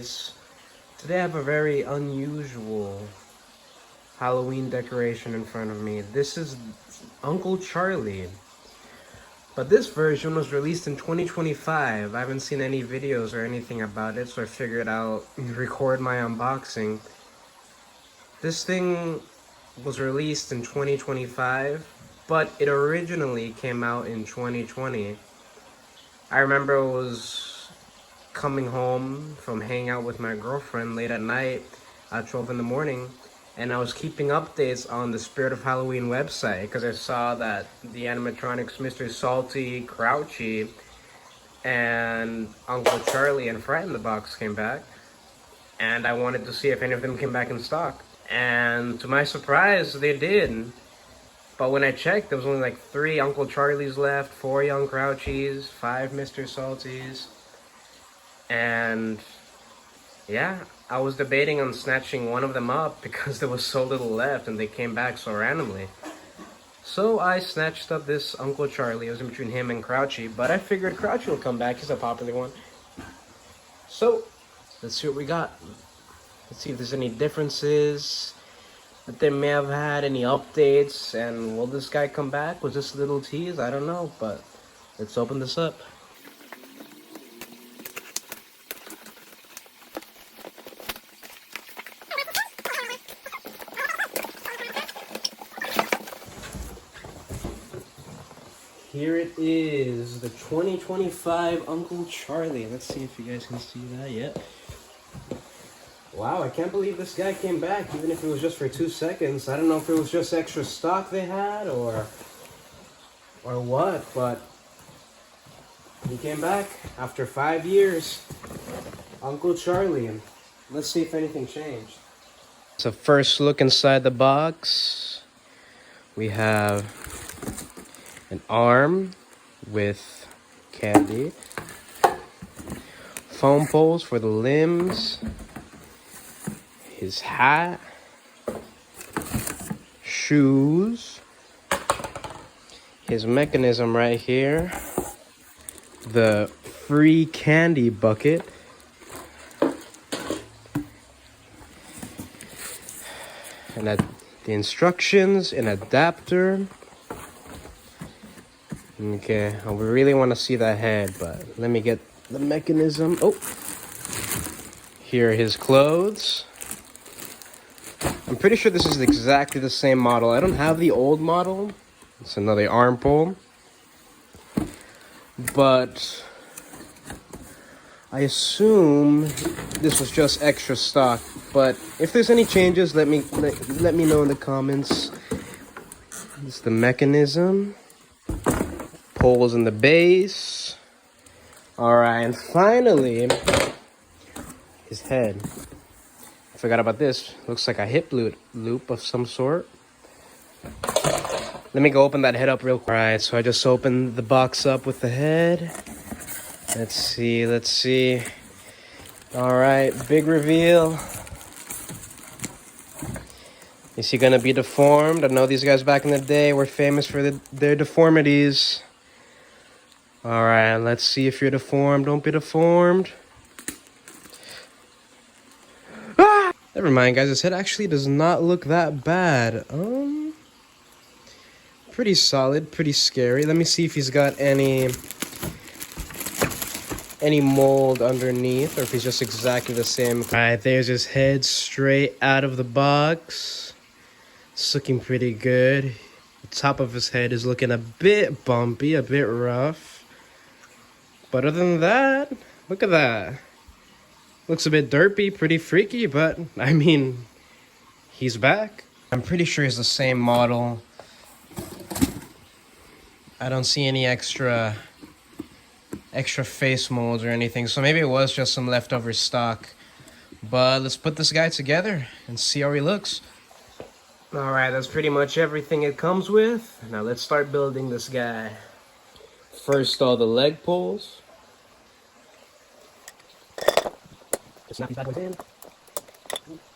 Today I have a very unusual Halloween decoration in front of me. This is Uncle Charlie. But this version was released in 2025. I haven't seen any videos or anything about it, so I figured I'll record my unboxing. This thing was released in 2025, but it originally came out in 2020. I remember it was coming home from hanging out with my girlfriend late at night at 12 in the morning, and I was keeping updates on the Spirit of Halloween website because I saw that the animatronics Mr. Salty, Crouchy, and Uncle Charlie and Fright in the Box came back, and I wanted to see if any of them came back in stock. And to my surprise, they did. But when I checked, there was only like 3 Uncle Charlies left, 4 Young Crouchies, 5 Mr. Salties. And yeah, I was debating on snatching one of them up because there was so little left and they came back so randomly. So I snatched up this Uncle Charlie. It was in between him and Crouchy, but I figured Crouchy will come back. He's a popular one. So let's see what we got. Let's see if there's any differences that they may have had, any updates, and will this guy come back? Was this a little tease? I don't know, but let's open this up. Here it is, the 2025 Uncle Charlie. Let's see if you guys can see that yet. Wow, I can't believe this guy came back, even if it was just for 2 seconds. I don't know if it was just extra stock they had or what, but he came back after 5 years. Uncle Charlie, and let's see if anything changed. So first look inside the box. We have an arm with candy, foam poles for the limbs, his hat, shoes, his mechanism right here, the free candy bucket, and the instructions, an adapter. Okay, we really want to see that head, but let me get the mechanism. Oh, here are his clothes. I'm pretty sure this is exactly the same model. I don't have the old model. It's another arm pole. But I assume this was just extra stock. But if there's any changes, let me know in the comments. This is the mechanism. Poles in the base. Alright, and finally, his head. I forgot about this. Looks like a hip loop of some sort. Let me go open that head up real quick. Alright, so I just opened the box up with the head. Let's see. Alright, big reveal. Is he gonna be deformed? I know these guys back in the day were famous for their deformities. Alright, let's see if you're deformed. Don't be deformed. Ah! Never mind, guys. His head actually does not look that bad. Pretty solid, pretty scary. Let me see if he's got any mold underneath, or if he's just exactly the same. Alright, there's his head straight out of the box. It's looking pretty good. The top of his head is looking a bit bumpy, a bit rough. But other than that, look at that. Looks a bit derpy, pretty freaky, but I mean, he's back. I'm pretty sure he's the same model. I don't see any extra face molds or anything, so maybe it was just some leftover stock. But let's put this guy together and see how he looks. Alright, that's pretty much everything it comes with. Now let's start building this guy. First, all the leg poles. Just snap these bad boys in.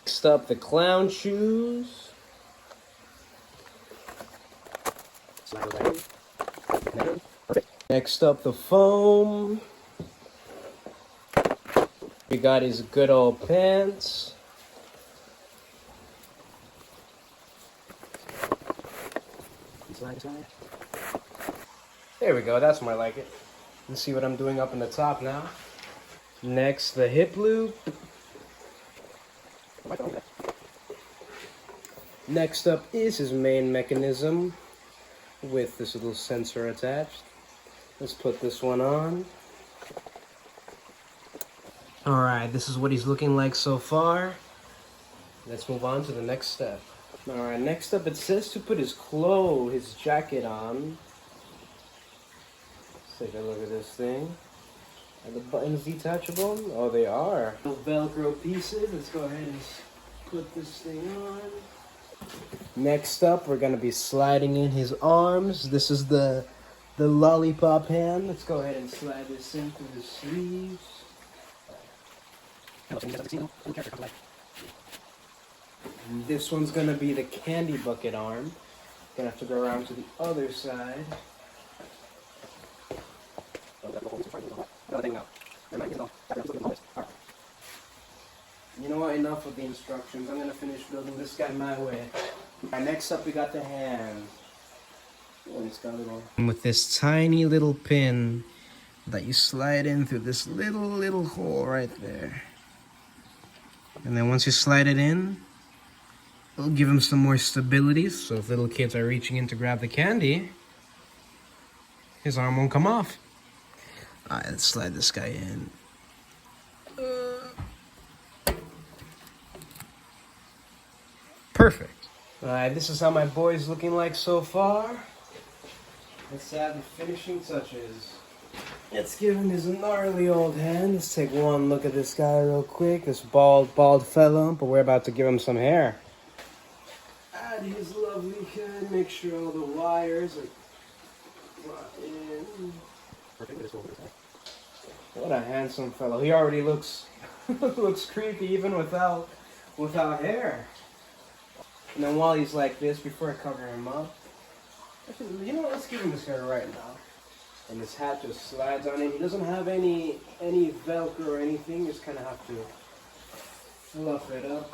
Next up, the clown shoes. Slide it right in. Perfect. Next up, the foam. We got his good old pants. There we go, that's more like it. Let's see what I'm doing up in the top now. Next, the hip loop. Next up is his main mechanism with this little sensor attached. Let's put this one on. Alright, this is what he's looking like so far. Let's move on to the next step. Alright, next up it says to put his jacket on. Let's take a look at this thing. Are the buttons detachable? Oh, they are. Little Velcro pieces. Let's go ahead and put this thing on. Next up, we're gonna be sliding in his arms. This is the lollipop hand. Let's go ahead and slide this in through the sleeves. And this one's gonna be the candy bucket arm. Gonna have to go around to the other side. You know what? Enough of the instructions. I'm gonna finish building this guy my way. Alright, next up we got the hand. Oh, it's got a little. With this tiny little pin that you slide in through this little hole right there. And then once you slide it in, it'll give him some more stability. So if little kids are reaching in to grab the candy, his arm won't come off. Alright, let's slide this guy in. Perfect. Alright, this is how my boy's looking like so far. Let's add the finishing touches. Let's give him his gnarly old hand. Let's take one look at this guy real quick. This bald fella, but we're about to give him some hair. Add his lovely head. Make sure all the wires are brought in. What a handsome fellow. He already looks looks creepy even without hair. And then while he's like this, before I cover him up, actually, you know what, let's give him this hair right now. And his hat just slides on in. He doesn't have any Velcro or anything. You just kind of have to fluff it up.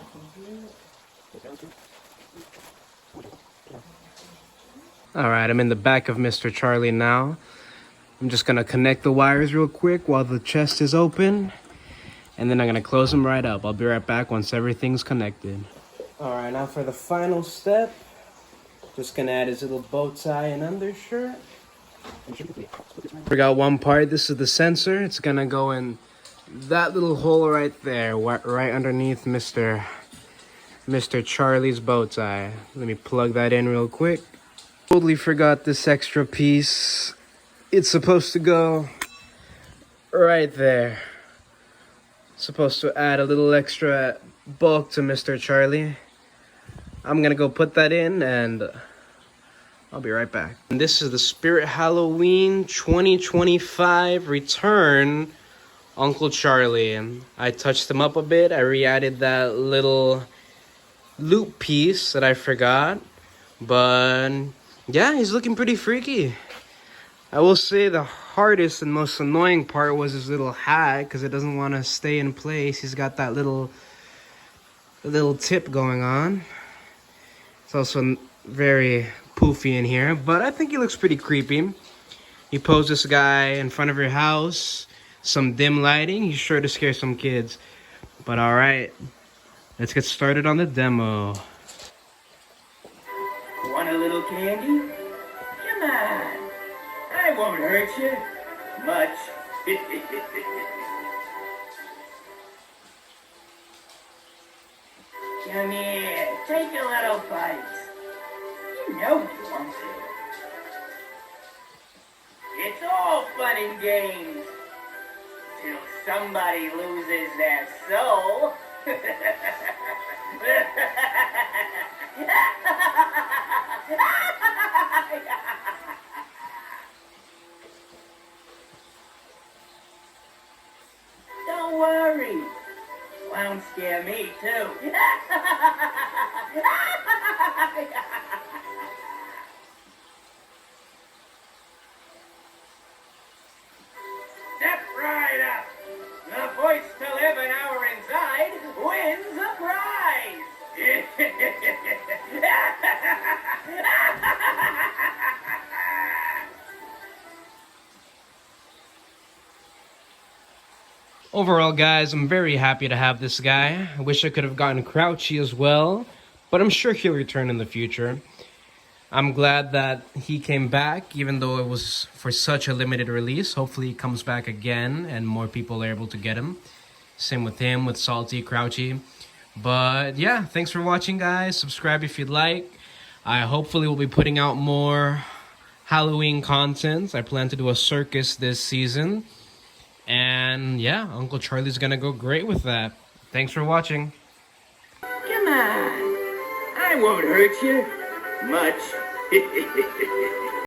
Alright, I'm in the back of Mr. Charlie now. I'm just going to connect the wires real quick while the chest is open. And then I'm going to close them right up. I'll be right back once everything's connected. Alright, now for the final step. Just going to add his little bow tie and undershirt. Forgot one part. This is the sensor. It's going to go in that little hole right there. Right underneath Mr. Charlie's bow tie. Let me plug that in real quick. Totally forgot this extra piece. It's supposed to go right there. Supposed to add a little extra bulk to Mr. Charlie. I'm gonna go put that in and I'll be right back. And this is the Spirit Halloween 2025 return Uncle Charlie. I touched him up a bit. I re-added that little loop piece that I forgot. But yeah, he's looking pretty freaky. I will say the hardest and most annoying part was his little hat, because it doesn't want to stay in place. He's got that little tip going on. It's also very poofy in here, but I think he looks pretty creepy. You pose this guy in front of your house, some dim lighting, he's sure to scare some kids. But alright, let's get started on the demo. Want a little candy? Come on. I won't hurt you much. Come here, take a little bite. You know you want to. It's all fun and games till somebody loses their soul. Don't worry. Won't scare me too. Step right up. The voice to live and Overall, guys, I'm very happy to have this guy. I wish I could have gotten Crouchy as well, but I'm sure he'll return in the future. I'm glad that he came back, even though it was for such a limited release. Hopefully he comes back again and more people are able to get him. Same with him, with Salty, Crouchy. But yeah, thanks for watching, guys. Subscribe if you'd like. I hopefully will be putting out more Halloween content. I plan to do a circus this season. And yeah, Uncle Charlie's gonna go great with that. Thanks for watching. Come on. I won't hurt you much.